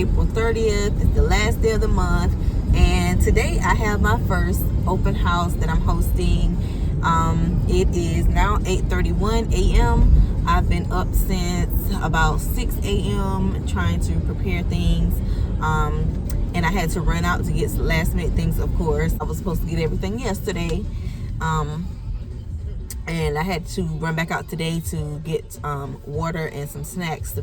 April 30th. It's the last day of the month, and today I have my first open house that I'm hosting. It is now 8:31 a.m. I've been up since about 6 a.m. trying to prepare things, and I had to run out to get last minute things. Of course, I was supposed to get everything yesterday, and I had to run back out today to get water and some snacks to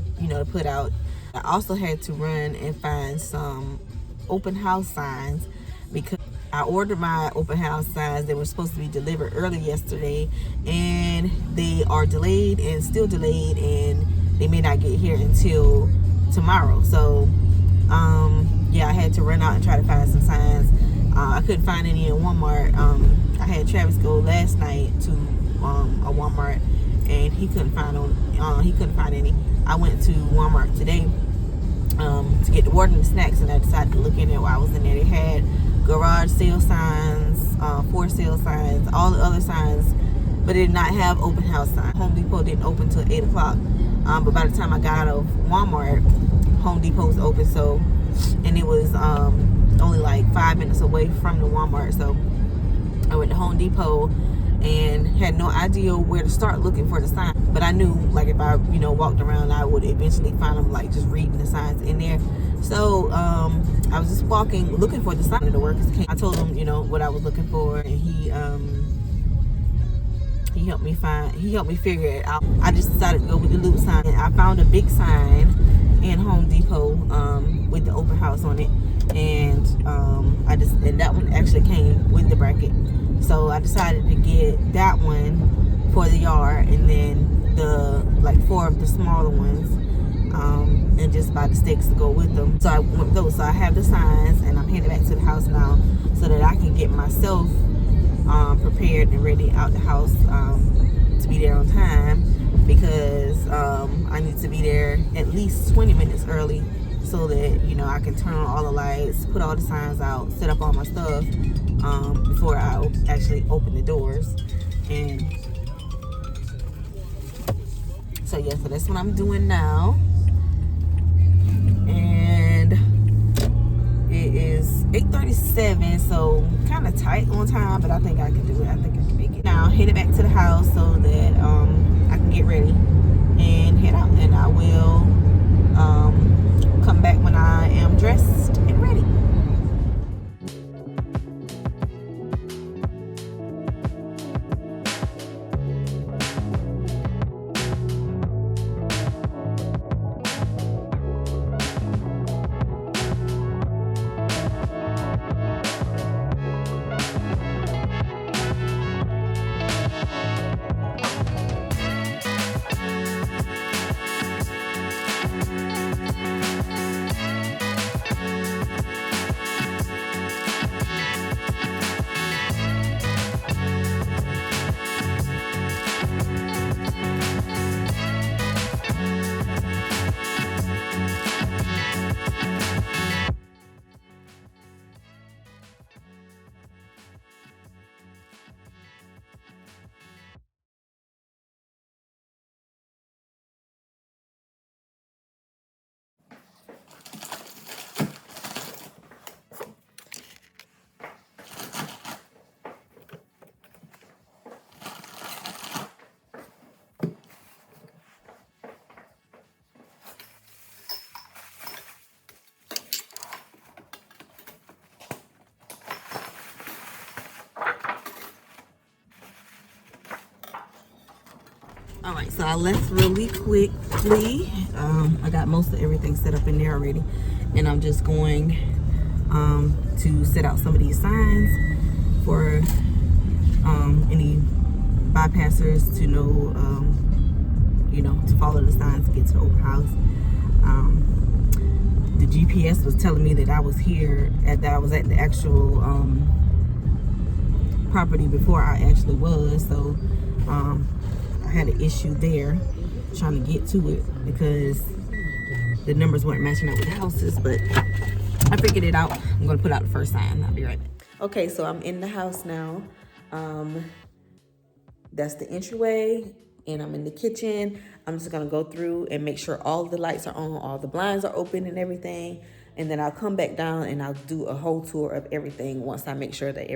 put out. I also had to run and find some open house signs because I ordered my open house signs. They were supposed to be delivered early yesterday, and they are delayed and still delayed, and they may not get here until tomorrow. So yeah, I had to run out and try to find some signs. I couldn't find any in Walmart. I had Travis go last night to a Walmart, and he couldn't find any. I went to Walmart today to get the water and the snacks, and I decided to look in there while I was in there. They had garage sale signs, for sale signs, all the other signs, but they did not have open house signs. Home Depot didn't open till 8 o'clock, but by the time I got out of Walmart, Home Depot was open. So, and it was only like 5 minutes away from the Walmart. So I went to Home Depot and had no idea where to start looking for the sign, but I knew like if I walked around, I would eventually find them, like just reading the signs in there. So I was just walking looking for the sign, and the workers came. I told them what I was looking for, and he helped me figure it out. I just decided to go with the loop sign. I found a big sign in Home Depot with the open house on it, and that one actually came with the bracket. So I decided to get that one for the yard, and then the 4 of the smaller ones, and just buy the stakes to go with them. So I went with those. So I have the signs, and I'm heading back to the house now so that I can get myself prepared and ready out the house to be there on time, because I need to be there at least 20 minutes early so that I can turn on all the lights, put all the signs out, set up all my stuff before I actually open the doors. And so yeah, so that's what I'm doing now, and it is 8:37, so kind of tight on time, but I think I can do it. I think I can make it. Now headed back to the house so that I can get ready and head out, and I will come back when I am dressed and ready. All right, so I left really quickly. I got most of everything set up in there already, and I'm just going to set out some of these signs for any bypassers to know, to follow the signs to get to the open house. The GPS was telling me that I was here, that I was at the actual property before I actually was. So I had an issue there trying to get to it because the numbers weren't matching up with the houses, but I figured it out. I'm gonna put out the first sign. I'll be right back. Okay, so I'm in the house now. That's the entryway. and I'm in the kitchen. I'm just gonna go through and make sure all the lights are on, all the blinds are open and everything. And then I'll come back down and I'll do a whole tour of everything once I make sure that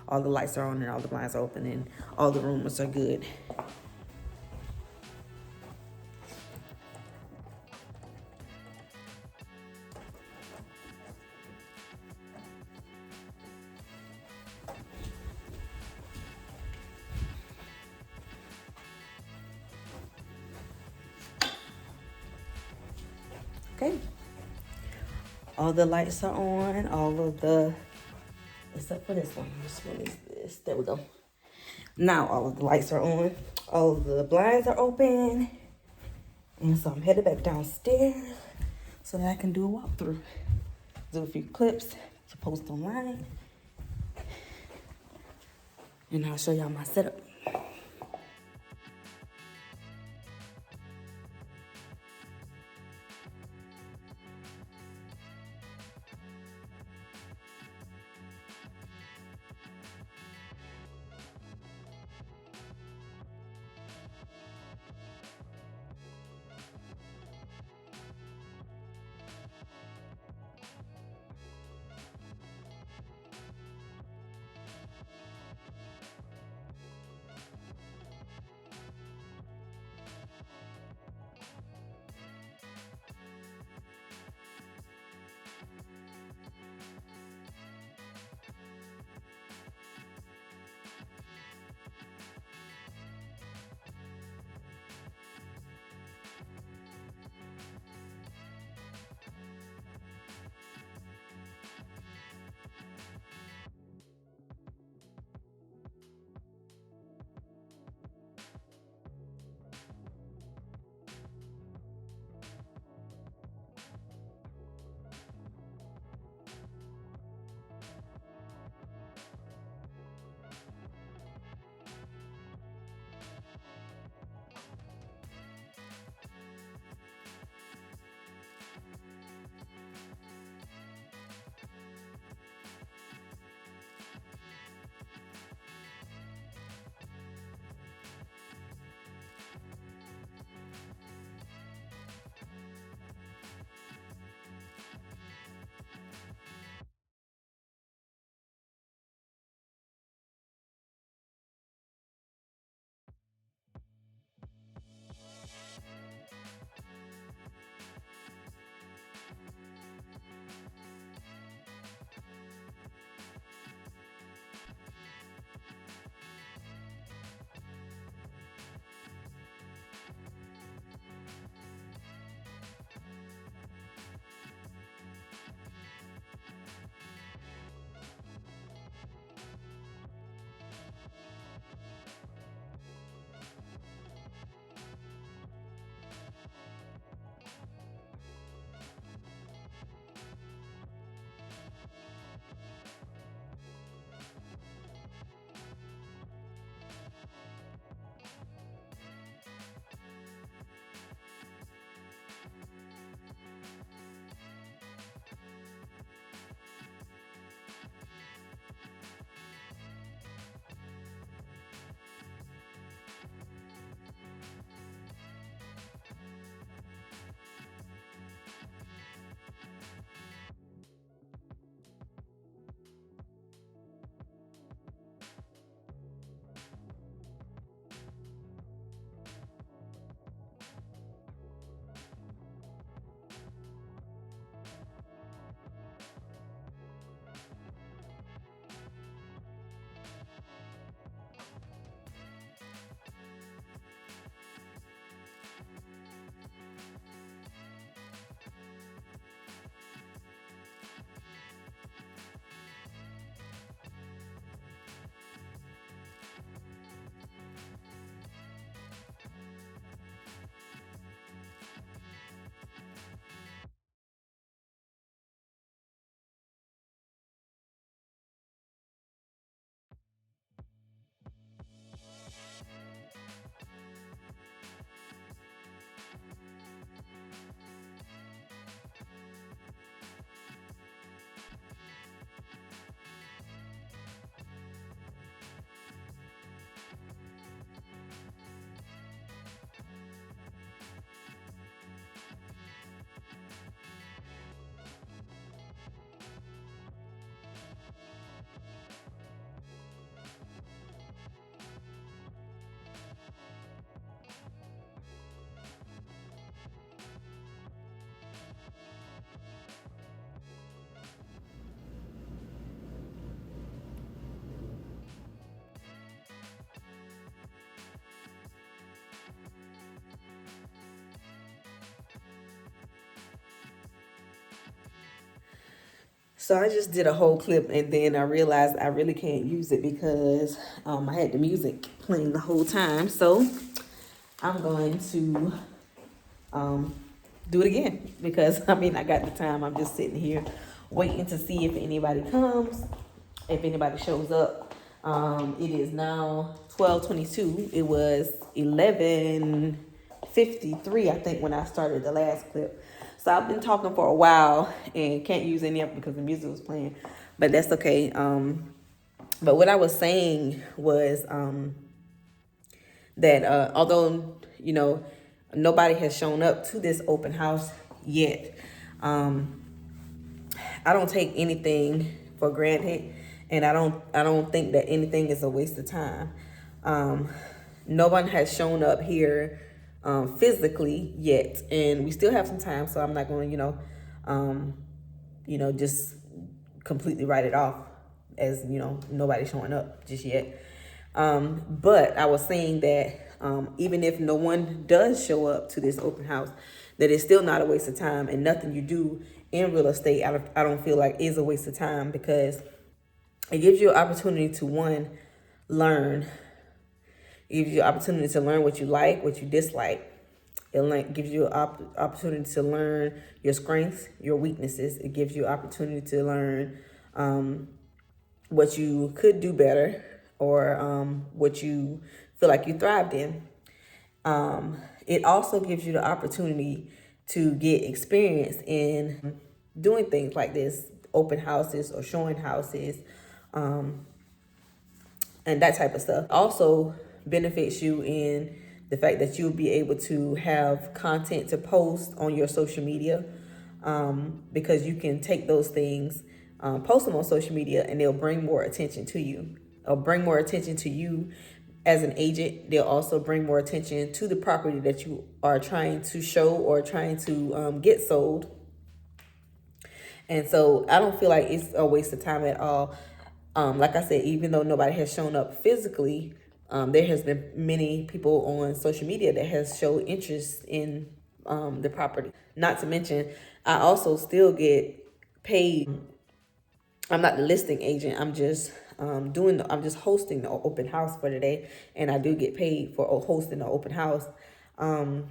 all the lights are on and all the blinds are open and all the rooms are good. Okay. All the lights are on, except for this one. Which one is this? There we go. Now all of the lights are on. All of the blinds are open. And so I'm headed back downstairs so that I can do a walkthrough. Do a few clips to post online. And I'll show y'all my setup. So I just did a whole clip, and then I realized I really can't use it because I had the music playing the whole time. So I'm going to um, do it again because I mean I got the time. I'm just sitting here waiting to see if anybody comes, if anybody shows up. It is now 12:22. It was 11:53, I think, when I started the last clip. So I've been talking for a while and can't use any of it because the music was playing, but that's okay. But what I was saying was that although nobody has shown up to this open house yet, I don't take anything for granted, and I don't think that anything is a waste of time. Um, no one has shown up here physically yet, and we still have some time, so I'm not going to just completely write it off as nobody showing up just yet. But I was saying that even if no one does show up to this open house, that it's still not a waste of time, and nothing you do in real estate, I don't feel like is a waste of time, because it gives you an opportunity to, one, learn. It gives you an opportunity to learn what you like, what you dislike. It gives you an opportunity to learn your strengths, your weaknesses. It gives you an opportunity to learn what you could do better, or what you feel like you thrived in. It also gives you the opportunity to get experience in doing things like this, open houses or showing houses, and that type of stuff. Also benefits you in the fact that you'll be able to have content to post on your social media, because you can take those things, post them on social media, and they'll bring more attention to you. Or bring more attention to you as an agent. They'll also bring more attention to the property that you are trying to show or trying to get sold. And so I don't feel like it's a waste of time at all. Like I said, even though nobody has shown up physically, there has been many people on social media that has showed interest in the property. Not to mention, I also still get paid. I'm not the listing agent. I'm just I'm just hosting the open house for today, and I do get paid for hosting the open house. And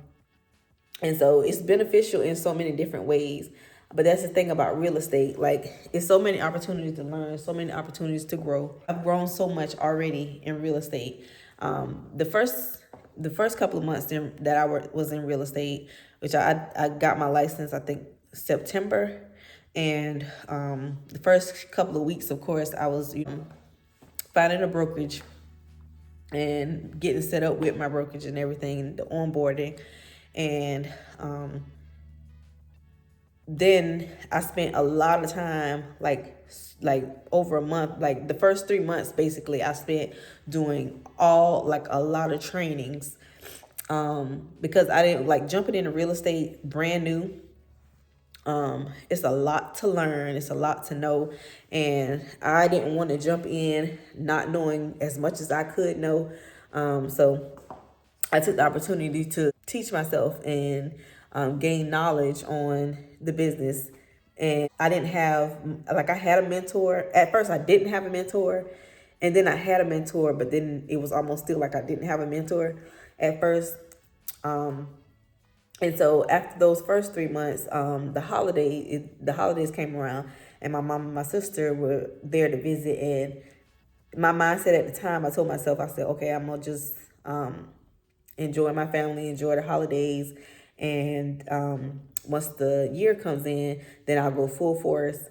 so it's beneficial in so many different ways. But that's the thing about real estate. Like, it's so many opportunities to learn, so many opportunities to grow. I've grown so much already in real estate. The first couple of months that I was in real estate, which I got my license, I think September. And the first couple of weeks, of course, I was finding a brokerage and getting set up with my brokerage and everything, the onboarding. And then I spent a lot of time, like over a month, like the first 3 months, basically, I spent doing a lot of trainings, because I didn't like jumping into real estate brand new. It's a lot to learn. It's a lot to know. And I didn't want to jump in not knowing as much as I could know. So I took the opportunity to teach myself and gain knowledge on the business. And I didn't have, I had a mentor. At first, I didn't have a mentor. And then I had a mentor, but then it was almost still like I didn't have a mentor at first. And so after those first 3 months, the holidays came around, and my mom and my sister were there to visit. And my mindset at the time, I told myself, I said, okay, I'm gonna just enjoy my family, enjoy the holidays, and once the year comes in, then I'll go full force,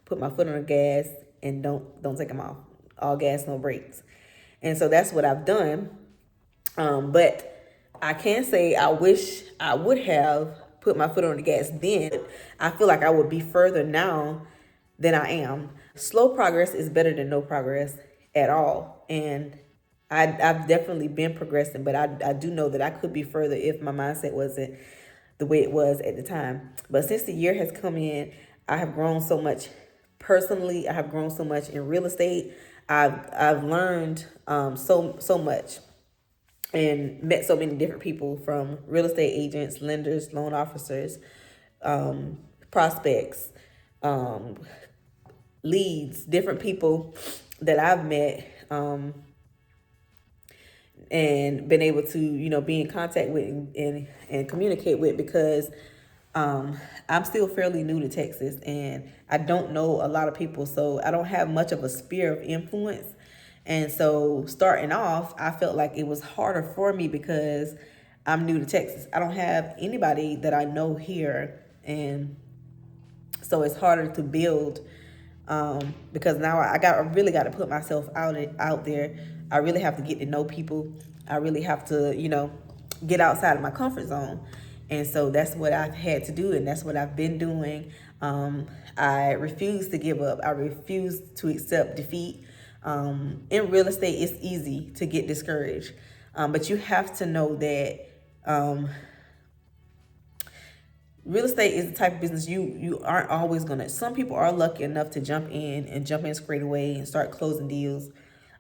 put my foot on the gas, and don't take them off. All gas, no brakes. And so that's what I've done. But I can say I wish I would have put my foot on the gas then. I feel like I would be further now than I am. Slow progress is better than no progress at all. And I've definitely been progressing, but I do know that I could be further if my mindset wasn't the way it was at the time. But since the year has come in, I have grown so much personally. I have grown so much in real estate. I've learned so much, and met so many different people, from real estate agents, lenders, loan officers, prospects, um, leads, different people that I've met, and been able to, be in contact with and communicate with, because I'm still fairly new to Texas and I don't know a lot of people. So I don't have much of a sphere of influence. And so starting off, I felt like it was harder for me because I'm new to Texas. I don't have anybody that I know here. And so it's harder to build, because now I really got to put myself out there. I really have to get to know people. I really have to, get outside of my comfort zone. And so that's what I've had to do, and that's what I've been doing. I refuse to give up. I refuse to accept defeat. In real estate, it's easy to get discouraged, but you have to know that real estate is the type of business you aren't always gonna. Some people are lucky enough to jump in straight away and start closing deals,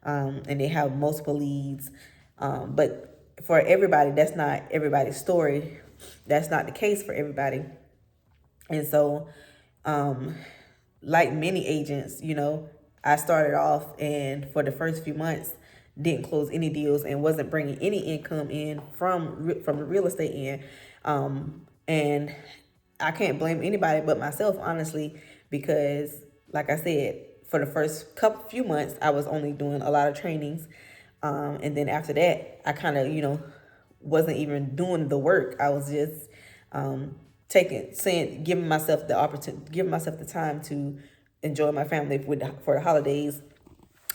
and they have multiple leads. But for everybody, that's not everybody's story. That's not the case for everybody. And so, like many agents, I started off and for the first few months didn't close any deals and wasn't bringing any income in from the real estate end. And I can't blame anybody but myself, honestly, because like I said, for the first few months, I was only doing a lot of trainings. And then after that, I kind of, wasn't even doing the work. I was just giving myself the opportunity, giving myself the time to enjoy my family for the holidays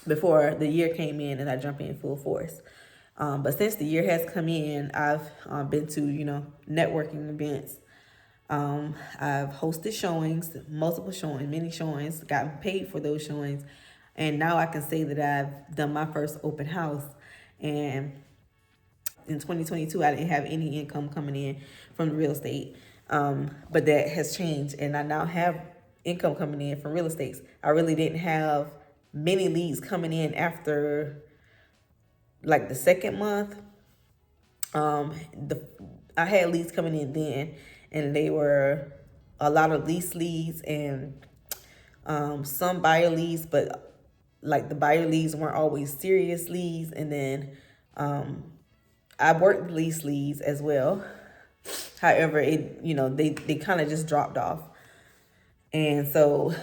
before the year came in and I jump in full force. But since the year has come in, I've been to, networking events. I've hosted showings, multiple showings, many showings, gotten paid for those showings. And now I can say that I've done my first open house. And in 2022, I didn't have any income coming in from the real estate. But that has changed, and I now have income coming in from real estate. I really didn't have many leads coming in after like the second month. I had leads coming in then, and they were a lot of lease leads and some buyer leads, but like the buyer leads weren't always serious leads. And then I worked lease leads as well. However, they kind of just dropped off. And so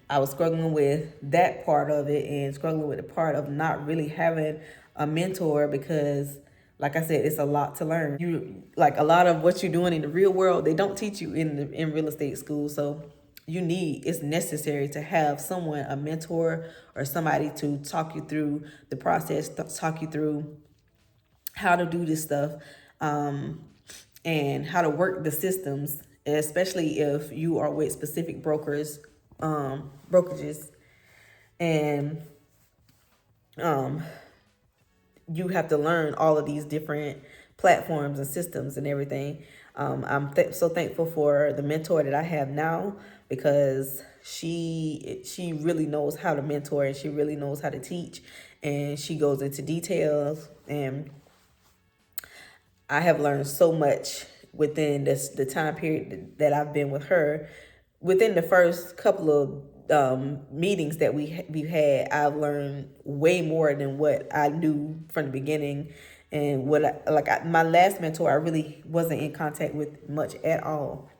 I was struggling with that part of it and struggling with the part of not really having a mentor, because like I said, it's a lot to learn. Like a lot of what you're doing in the real world, they don't teach you in real estate school. So it's necessary to have someone, a mentor or somebody, to talk you through the process, talk you through how to do this stuff, and how to work the systems, especially if you are with specific brokerages, and you have to learn all of these different platforms and systems and everything. I'm so thankful for the mentor that I have now, because she really knows how to mentor, and she really knows how to teach, and she goes into details. And I have learned so much within the time period that I've been with her. Within the first couple of meetings that we've had, I've learned way more than what I knew from the beginning. And my last mentor, I really wasn't in contact with much at all.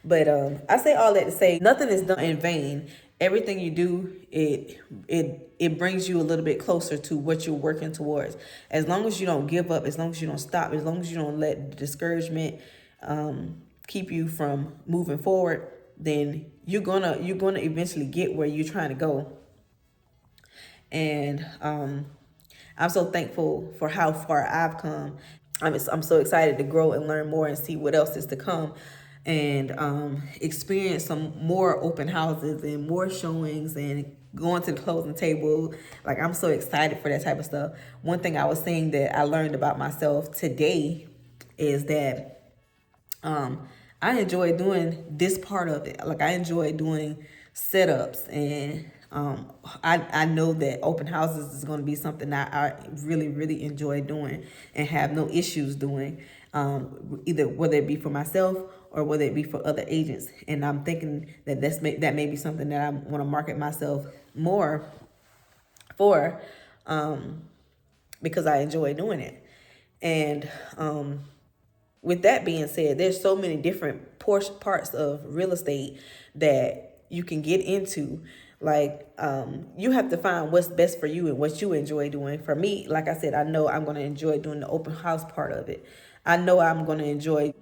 But I say all that to say nothing is done in vain. Everything you do, it brings you a little bit closer to what you're working towards. As long as you don't give up, as long as you don't stop, as long as you don't let discouragement keep you from moving forward, then you're gonna eventually get where you're trying to go. And I'm so thankful for how far I've come. I'm so excited to grow and learn more and see what else is to come, and experience some more open houses and more showings and going to the closing table. Like, I'm so excited for that type of stuff. One thing I was saying that I learned about myself today is that I enjoy doing this part of it. Like, I enjoy doing setups, and I know that open houses is going to be something that I really, really enjoy doing and have no issues doing, either whether it be for myself or whether it be for other agents. And I'm thinking that that may be something that I want to market myself more for, because I enjoy doing it. And with that being said, there's so many different parts of real estate that you can get into. Like, you have to find what's best for you and what you enjoy doing. For me, like I said, I know I'm going to enjoy doing the open house part of it. I know I'm going to enjoy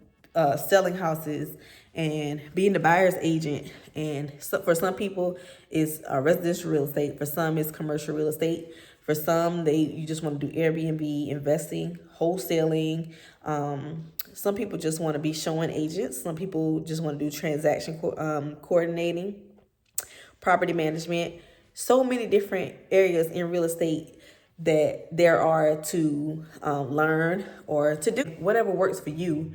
selling houses and being the buyer's agent. And so for some people, it's residential real estate. For some, it's commercial real estate. For some, you just want to do Airbnb, investing, wholesaling. Some people just want to be showing agents. Some people just want to do transaction coordinating, property management. So many different areas in real estate that there are to learn or to do. Whatever works for you,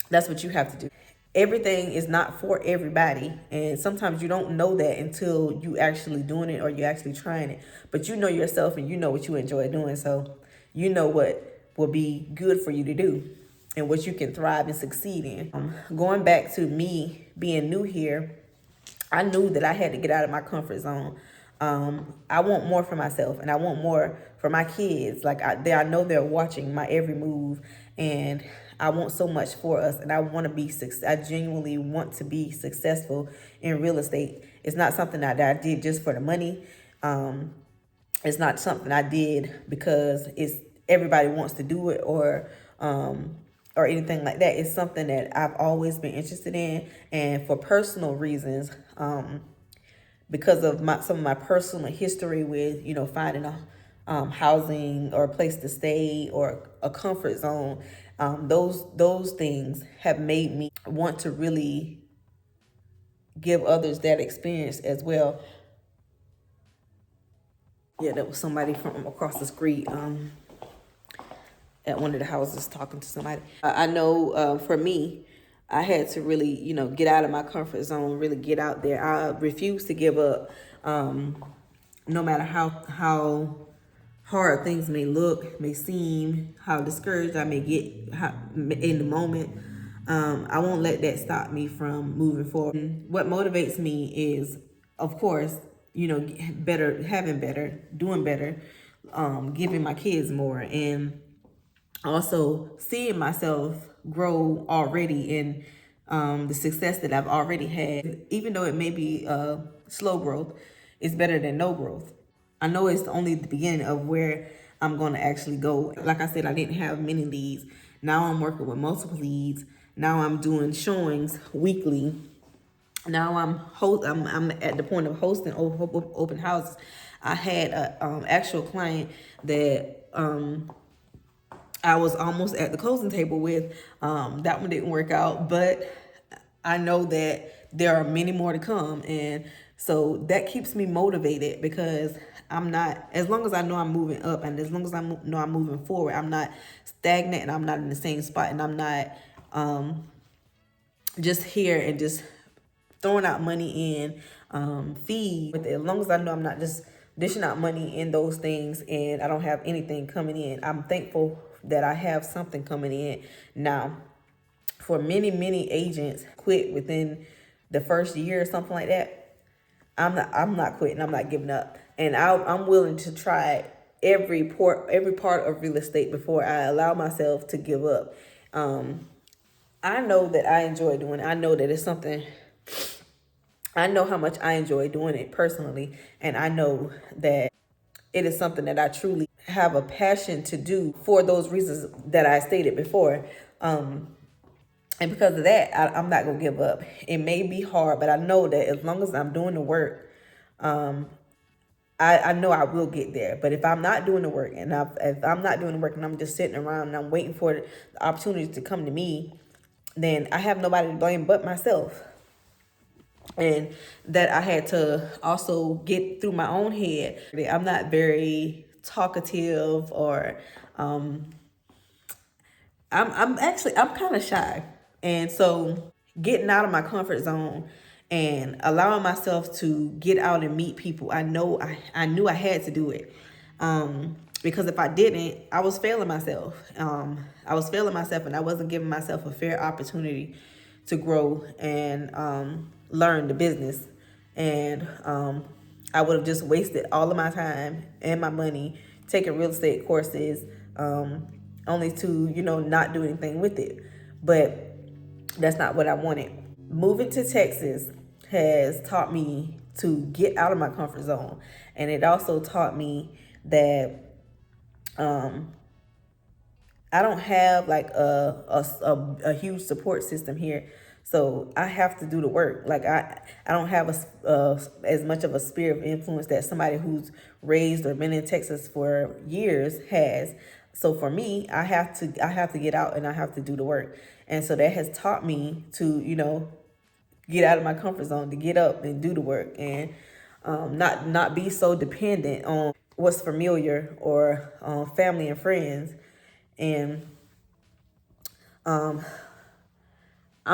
that's what you have to do. Everything is not for everybody, and sometimes you don't know that until you actually doing it or you actually trying it. But you know yourself and you know what you enjoy doing, so you know what will be good for you to do and what you can thrive and succeed in. Going back to me being new here, I knew that I had to get out of my comfort zone. I want more for myself, and I want more for my kids. Like, I know they're watching my every move, and I want so much for us, and I want to be. I genuinely want to be successful in real estate. It's not something that I did just for the money. It's not something I did because everybody wants to do it, or anything like that. It's something that I've always been interested in, and for personal reasons, because of some of my personal history with finding a housing or a place to stay or a comfort zone. Those things have made me want to really give others that experience as well. Yeah, that was somebody from across the street. At one of the houses talking to somebody. I know for me, I had to really, get out of my comfort zone, really get out there. I refuse to give up, no matter how hard things may look, may seem, how discouraged I may get in the moment. I won't let that stop me from moving forward. And what motivates me is, of course, better, having better, doing better, giving my kids more, and also seeing myself grow already in the success that I've already had. Even though it may be slow growth, it's better than no growth. I know it's only the beginning of where I'm going to actually go. Like I said, I didn't have many leads. Now I'm working with multiple leads. Now I'm doing showings weekly. Now I'm at the point of hosting open houses. I had an actual client that I was almost at the closing table with. That one didn't work out, but I know that there are many more to come. And so that keeps me motivated, because I'm not, as long as I know I'm moving up, and as long as I know I'm moving forward, I'm not stagnant, and I'm not in the same spot, and I'm not just here and just throwing out money in fees. As long as I know I'm not just dishing out money in those things and I don't have anything coming in, I'm thankful that I have something coming in. Now, for many agents quit within the first year or something like that, I'm not quitting. I'm not giving up, and I'm willing to try every part of real estate before I allow myself to give up. I know that I enjoy doing it. I know that it's something. I know how much I enjoy doing it personally, and I know that it is something that I truly have a passion to do for those reasons that I stated before. And because of that, I'm not going to give up. It may be hard, but I know that as long as I'm doing the work, I know I will get there. But if I'm not doing the work, and if I'm not doing the work and I'm just sitting around and I'm waiting for the opportunities to come to me, then I have nobody to blame but myself. And that I had to also get through my own head. I'm not very talkative, or I'm kind of shy. And so getting out of my comfort zone and allowing myself to get out and meet people, I knew I had to do it. Because if I didn't, I was failing myself. And I wasn't giving myself a fair opportunity to grow and learn the business. And I would have just wasted all of my time and my money taking real estate courses, only to, not do anything with it. But that's not what I wanted. Moving to Texas has taught me to get out of my comfort zone. And it also taught me that I don't have like a huge support system here. So I have to do the work. Like I don't have as much of a sphere of influence that somebody who's raised or been in Texas for years has. So for me, I have to get out and I have to do the work. And so that has taught me to, get out of my comfort zone, to get up and do the work, and not be so dependent on what's familiar or family and friends. And I'm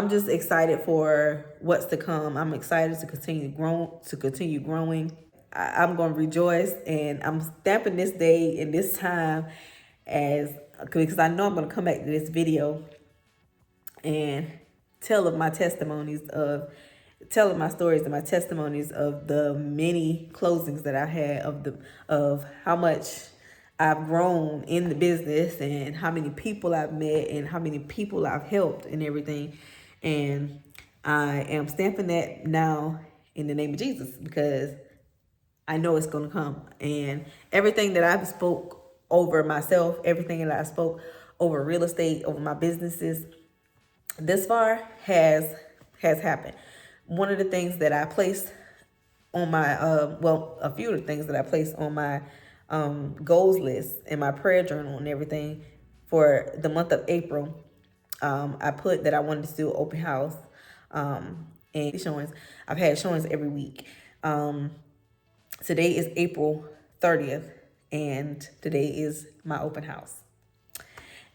just excited for what's to come. I'm excited to continue growing. I'm going to rejoice, and I'm stamping this day and this time as, because I know I'm going to come back to this video and tell of my testimonies of telling my stories and my testimonies of the many closings that I had, of how much I've grown in the business and how many people I've met and how many people I've helped and everything. And I am stamping that now in the name of Jesus, because I know it's going to come. And everything that I've spoke over myself, everything that I spoke over real estate, over my businesses, this far has happened. One of the things that I placed on my a few of the things that I placed on my goals list in my prayer journal and everything for the month of April, I put that I wanted to do an open house, and showings. I've had showings every week. Today is April 30th, and today is my open house.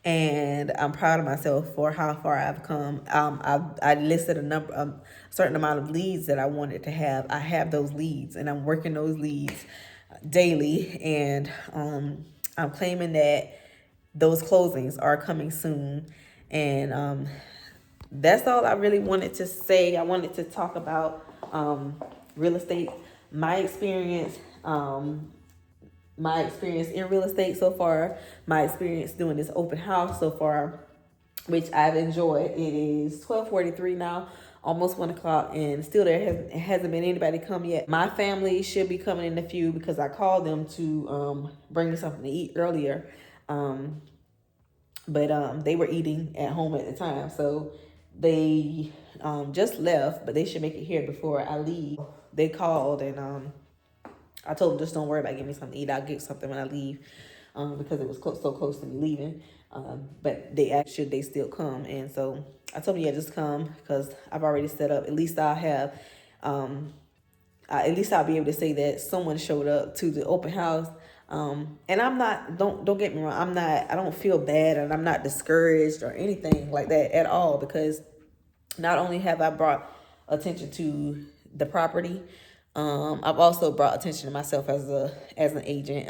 And I'm proud of myself for how far I've come. I listed a certain amount of leads that I wanted to have. I have those leads, and I'm working those leads daily. And I'm claiming that those closings are coming soon. And that's all I really wanted to say. I wanted to talk about real estate, my experience. My experience in real estate so far, my experience doing this open house so far, which I've enjoyed. It is 12:43 now, almost 1 o'clock, and still there hasn't been anybody come yet. My family should be coming in a few, because I called them to bring me something to eat earlier, but they were eating at home at the time, so they just left, but they should make it here before I leave. They called, and I told them, just don't worry about getting me something to eat. I'll get something when I leave, because it was so close to me leaving. But they asked, should they still come? And so I told them, yeah, just come, because I've already set up. At least I'll have, at least I'll be able to say that someone showed up to the open house. And I'm not, don't get me wrong, I don't feel bad, and I'm not discouraged or anything like that at all, because not only have I brought attention to the property, I've also brought attention to myself as an agent.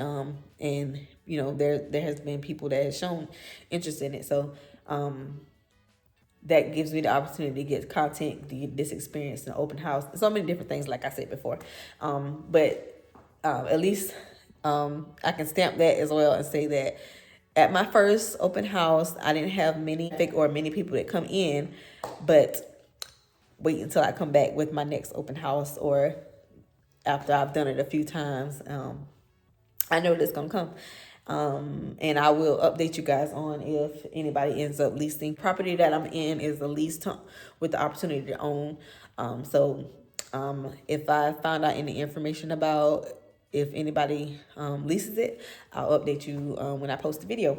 And there has been people that have shown interest in it. So that gives me the opportunity to get content, to get this experience in an open house, so many different things, like I said before. But at least I can stamp that as well and say that at my first open house, I didn't have many people that come in, but wait until I come back with my next open house, or after I've done it a few times. I know that's gonna come. And I will update you guys on if anybody ends up leasing. Property that I'm in is a lease with the opportunity to own. So if I find out any information about if anybody leases it, I'll update you when I post the video.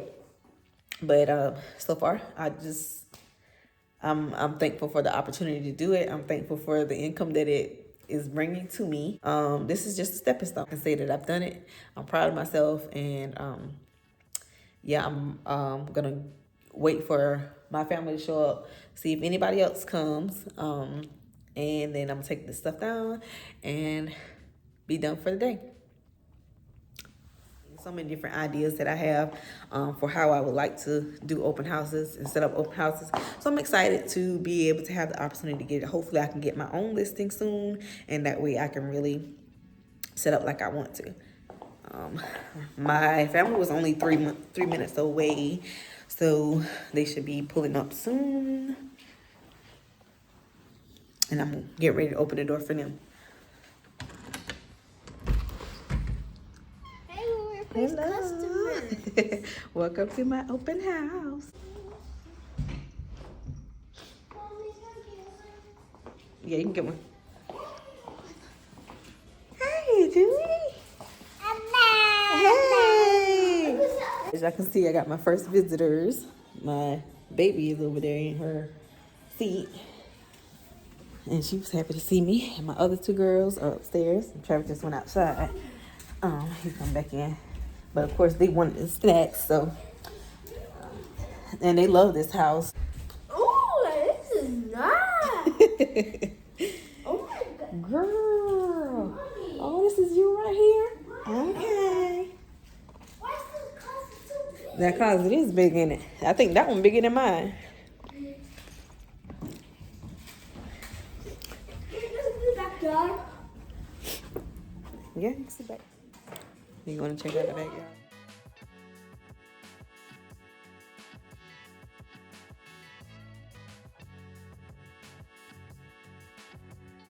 But so far, I'm thankful for the opportunity to do it. I'm thankful for the income that it is bringing to me. This is just a stepping stone. I can say that I've done it. I'm proud of myself, and yeah, I'm gonna wait for my family to show up, see if anybody else comes, and then I'm gonna take this stuff down and be done for the day. so many different ideas that I have for how I would like to do open houses and set up open houses. So I'm excited to be able to have the opportunity to get it. Hopefully I can get my own listing soon, and that way I can really set up like I want to. My family was only 3 minutes away, so they should be pulling up soon. And I'm gonna get ready to open the door for them. Hey, we're your first customer. Welcome to my open house. Yeah, you can get one. Hey, Dewey. Hey. As y'all can see, I got my first visitors. My baby is over there in her seat. And she was happy to see me. And my other two girls are upstairs. And Travis just went outside. He's come back in. But of course, they wanted the snacks, so. And they love this house. Oh, this is nice. Oh my God. Girl. Oh, this is you right here? Okay. Why is this closet so big? That closet is big in it. I think that one bigger than mine. This is the backyard. Yeah, you can sit back. You want to check out the backyard?